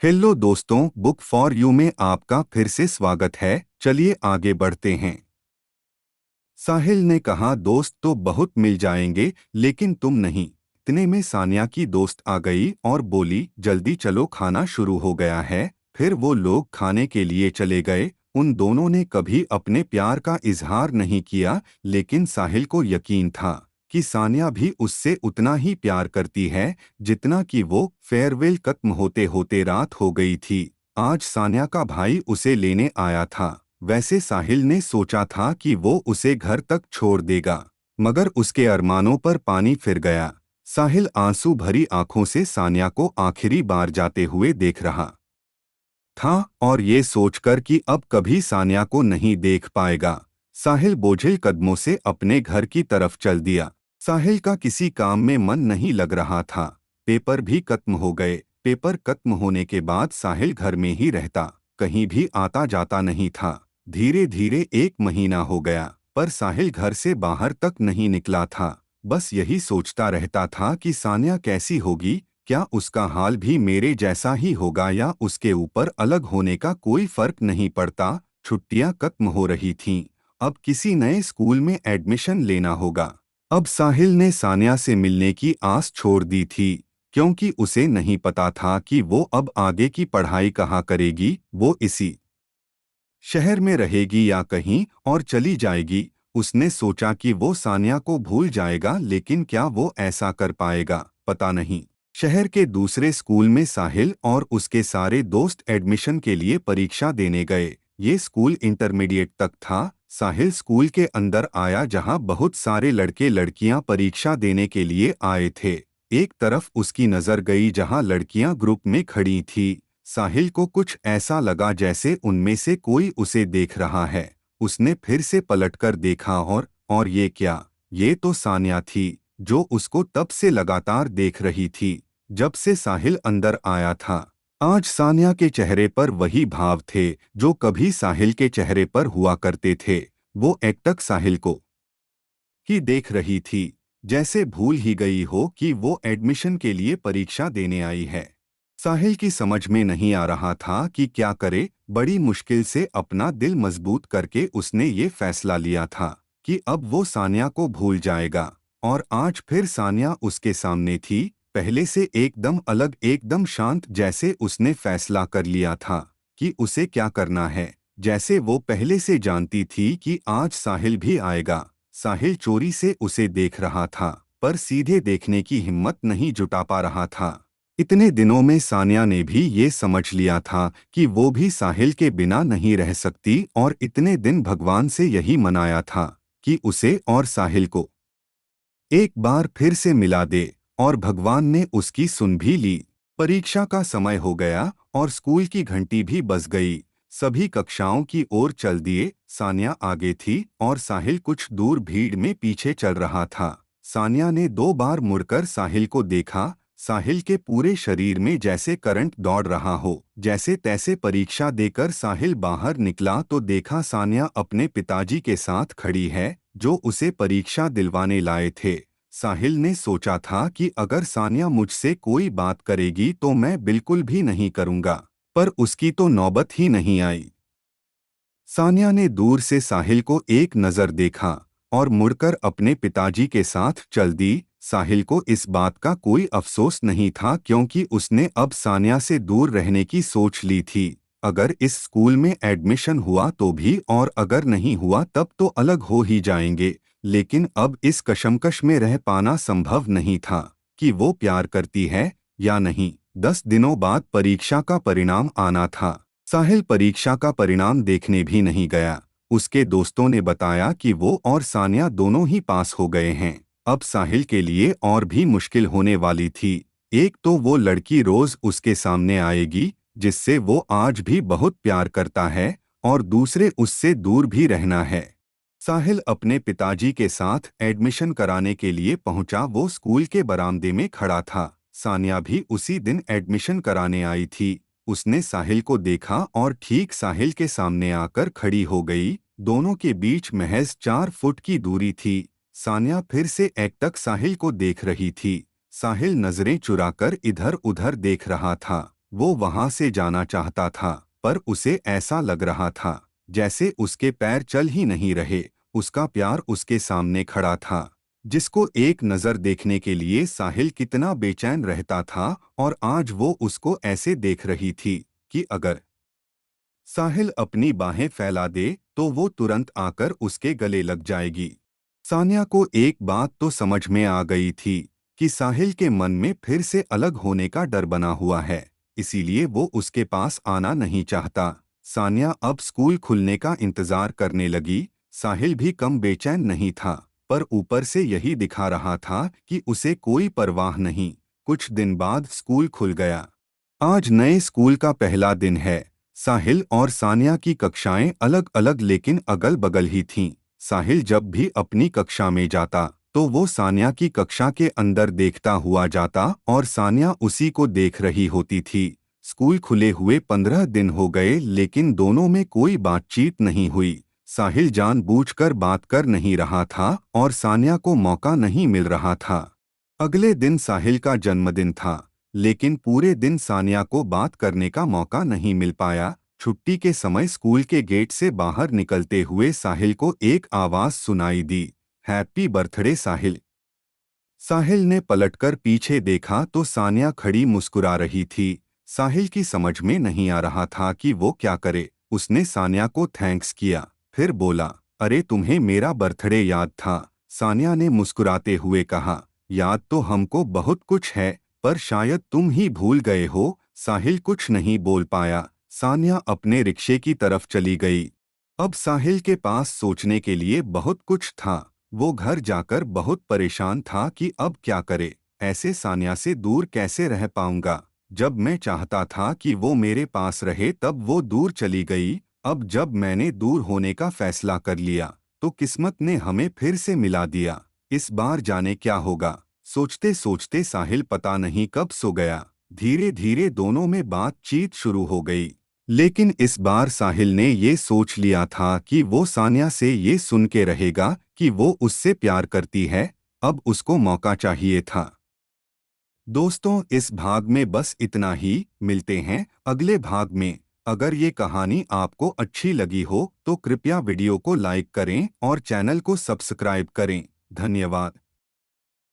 Hello दोस्तों, book for you में आपका फिर से स्वागत है। चलिए आगे बढ़ते हैं। साहिल ने कहा, दोस्त तो बहुत मिल जाएंगे लेकिन तुम नहीं। इतने में सानिया की दोस्त आ गई और बोली, जल्दी चलो, खाना शुरू हो गया है। फिर वो लोग खाने के लिए चले गए। उन दोनों ने कभी अपने प्यार का इजहार नहीं किया, लेकिन साहिल को यकीन था कि सानिया भी उससे उतना ही प्यार करती है जितना कि वो फेयरवेल खत्म होते होते रात हो गई थी। आज सानिया का भाई उसे लेने आया था। वैसे साहिल ने सोचा था कि वो उसे घर तक छोड़ देगा, मगर उसके अरमानों पर पानी फिर गया। साहिल आंसू भरी आंखों से सानिया को आखिरी बार जाते हुए देख रहा था और ये सोचकर कि अब कभी सानिया को नहीं देख पाएगा, साहिल बोझिल कदमों से अपने घर की तरफ चल दिया। साहिल का किसी काम में मन नहीं लग रहा था। पेपर भी खत्म हो गए। पेपर खत्म होने के बाद साहिल घर में ही रहता, कहीं भी आता जाता नहीं था। धीरे धीरे 1 महीना हो गया, पर साहिल घर से बाहर तक नहीं निकला था। बस यही सोचता रहता था कि सानिया कैसी होगी, क्या उसका हाल भी मेरे जैसा ही होगा या उसके ऊपर अलग होने का कोई फर्क नहीं पड़ता। छुट्टियां खत्म हो रही थीं। अब किसी नए स्कूल में एडमिशन लेना होगा। अब साहिल ने सानिया से मिलने की आस छोड़ दी थी, क्योंकि उसे नहीं पता था कि वो अब आगे की पढ़ाई कहाँ करेगी। वो इसी शहर में रहेगी या कहीं और चली जाएगी। उसने सोचा कि वो सानिया को भूल जाएगा, लेकिन क्या वो ऐसा कर पाएगा, पता नहीं। शहर के दूसरे स्कूल में साहिल और उसके सारे दोस्त एडमिशन के लिए परीक्षा देने गए। ये स्कूल इंटरमीडिएट तक था। साहिल स्कूल के अंदर आया, जहां बहुत सारे लड़के लड़कियां परीक्षा देने के लिए आए थे। एक तरफ उसकी नजर गई जहां लड़कियां ग्रुप में खड़ी थी। साहिल को कुछ ऐसा लगा जैसे उनमें से कोई उसे देख रहा है। उसने फिर से पलटकर देखा और ये क्या? ये तो सानिया थी, जो उसको तब से लगातार देख रही थी, जब से साहिल अंदर आया था। आज सानिया के चेहरे पर वही भाव थे जो कभी साहिल के चेहरे पर हुआ करते थे। वो एकटक साहिल को ही देख रही थी, जैसे भूल ही गई हो कि वो एडमिशन के लिए परीक्षा देने आई है। साहिल की समझ में नहीं आ रहा था कि क्या करे। बड़ी मुश्किल से अपना दिल मजबूत करके उसने ये फैसला लिया था कि अब वो सानिया को भूल जाएगा। और आज फिर सानिया उसके सामने थी, पहले से एकदम अलग, एकदम शांत, जैसे उसने फैसला कर लिया था कि उसे क्या करना है। जैसे वो पहले से जानती थी कि आज साहिल भी आएगा। साहिल चोरी से उसे देख रहा था, पर सीधे देखने की हिम्मत नहीं जुटा पा रहा था। इतने दिनों में सानिया ने भी ये समझ लिया था कि वो भी साहिल के बिना नहीं रह सकती, और इतने दिन भगवान से यही मनाया था कि उसे और साहिल को एक बार फिर से मिला दे, और भगवान ने उसकी सुन भी ली। परीक्षा का समय हो गया और स्कूल की घंटी भी बज गई। सभी कक्षाओं की ओर चल दिए। सानिया आगे थी और साहिल कुछ दूर भीड़ में पीछे चल रहा था। सानिया ने 2 बार मुड़कर साहिल को देखा। साहिल के पूरे शरीर में जैसे करंट दौड़ रहा हो। जैसे तैसे परीक्षा देकर साहिल बाहर निकला तो देखा सानिया अपने पिताजी के साथ खड़ी है, जो उसे परीक्षा दिलवाने लाए थे। साहिल ने सोचा था कि अगर सानिया मुझसे कोई बात करेगी तो मैं बिल्कुल भी नहीं करूंगा, पर उसकी तो नौबत ही नहीं आई। सानिया ने दूर से साहिल को एक नज़र देखा और मुड़कर अपने पिताजी के साथ चल दी। साहिल को इस बात का कोई अफसोस नहीं था, क्योंकि उसने अब सानिया से दूर रहने की सोच ली थी। अगर इस स्कूल में एडमिशन हुआ तो भी, और अगर नहीं हुआ तब तो अलग हो ही जाएंगे। लेकिन अब इस कशमकश में रह पाना संभव नहीं था कि वो प्यार करती है या नहीं। 10 दिनों बाद परीक्षा का परिणाम आना था। साहिल परीक्षा का परिणाम देखने भी नहीं गया। उसके दोस्तों ने बताया कि वो और सानिया दोनों ही पास हो गए हैं। अब साहिल के लिए और भी मुश्किल होने वाली थी। एक तो वो लड़की रोज उसके सामने आएगी, जिससे वो आज भी बहुत प्यार करता है, और दूसरे उससे दूर भी रहना है। साहिल अपने पिताजी के साथ एडमिशन कराने के लिए पहुंचा। वो स्कूल के बरामदे में खड़ा था। सानिया भी उसी दिन एडमिशन कराने आई थी। उसने साहिल को देखा और ठीक साहिल के सामने आकर खड़ी हो गई। दोनों के बीच महज 4 फुट की दूरी थी। सानिया फिर से एकटक साहिल को देख रही थी। साहिल नजरें चुराकर इधर उधर देख रहा था। वो वहां से जाना चाहता था, पर उसे ऐसा लग रहा था जैसे उसके पैर चल ही नहीं रहे। उसका प्यार उसके सामने खड़ा था, जिसको एक नज़र देखने के लिए साहिल कितना बेचैन रहता था, और आज वो उसको ऐसे देख रही थी कि अगर साहिल अपनी बाहें फैला दे तो वो तुरंत आकर उसके गले लग जाएगी। सान्या को एक बात तो समझ में आ गई थी कि साहिल के मन में फिर से अलग होने का डर बना हुआ है, इसीलिए वो उसके पास आना नहीं चाहता। सान्या अब स्कूल खुलने का इंतजार करने लगी। साहिल भी कम बेचैन नहीं था, पर ऊपर से यही दिखा रहा था कि उसे कोई परवाह नहीं। कुछ दिन बाद स्कूल खुल गया। आज नए स्कूल का पहला दिन है। साहिल और सान्या की कक्षाएं अलग अलग लेकिन अगल बगल ही थीं। साहिल जब भी अपनी कक्षा में जाता तो वो सान्या की कक्षा के अंदर देखता हुआ जाता, और सान्या उसी को देख रही होती थी। स्कूल खुले हुए 15 दिन हो गए लेकिन दोनों में कोई बातचीत नहीं हुई। साहिल जानबूझकर बात कर नहीं रहा था और सान्या को मौका नहीं मिल रहा था। अगले दिन साहिल का जन्मदिन था, लेकिन पूरे दिन सान्या को बात करने का मौका नहीं मिल पाया। छुट्टी के समय स्कूल के गेट से बाहर निकलते हुए साहिल को एक आवाज सुनाई दी, हैप्पी बर्थडे साहिल। साहिल ने पलटकर पीछे देखा तो सान्या खड़ी मुस्कुरा रही थी। साहिल की समझ में नहीं आ रहा था कि वो क्या करे। उसने सान्या को थैंक्स किया, फिर बोला, अरे तुम्हें मेरा बर्थडे याद था? सान्या ने मुस्कुराते हुए कहा, याद तो हमको बहुत कुछ है, पर शायद तुम ही भूल गए हो। साहिल कुछ नहीं बोल पाया। सान्या अपने रिक्शे की तरफ चली गई। अब साहिल के पास सोचने के लिए बहुत कुछ था। वो घर जाकर बहुत परेशान था कि अब क्या करे, ऐसे सान्या से दूर कैसे रह पाऊंगा। जब मैं चाहता था कि वो मेरे पास रहे तब वो दूर चली गई। अब जब मैंने दूर होने का फैसला कर लिया तो किस्मत ने हमें फिर से मिला दिया। इस बार जाने क्या होगा। सोचते सोचते साहिल पता नहीं कब सो गया। धीरे धीरे दोनों में बातचीत शुरू हो गई, लेकिन इस बार साहिल ने ये सोच लिया था कि वो सान्या से ये सुन के रहेगा कि वो उससे प्यार करती है। अब उसको मौका चाहिए था। दोस्तों, इस भाग में बस इतना ही। मिलते हैं अगले भाग में। अगर ये कहानी आपको अच्छी लगी हो तो कृपया वीडियो को लाइक करें और चैनल को सब्सक्राइब करें। धन्यवाद।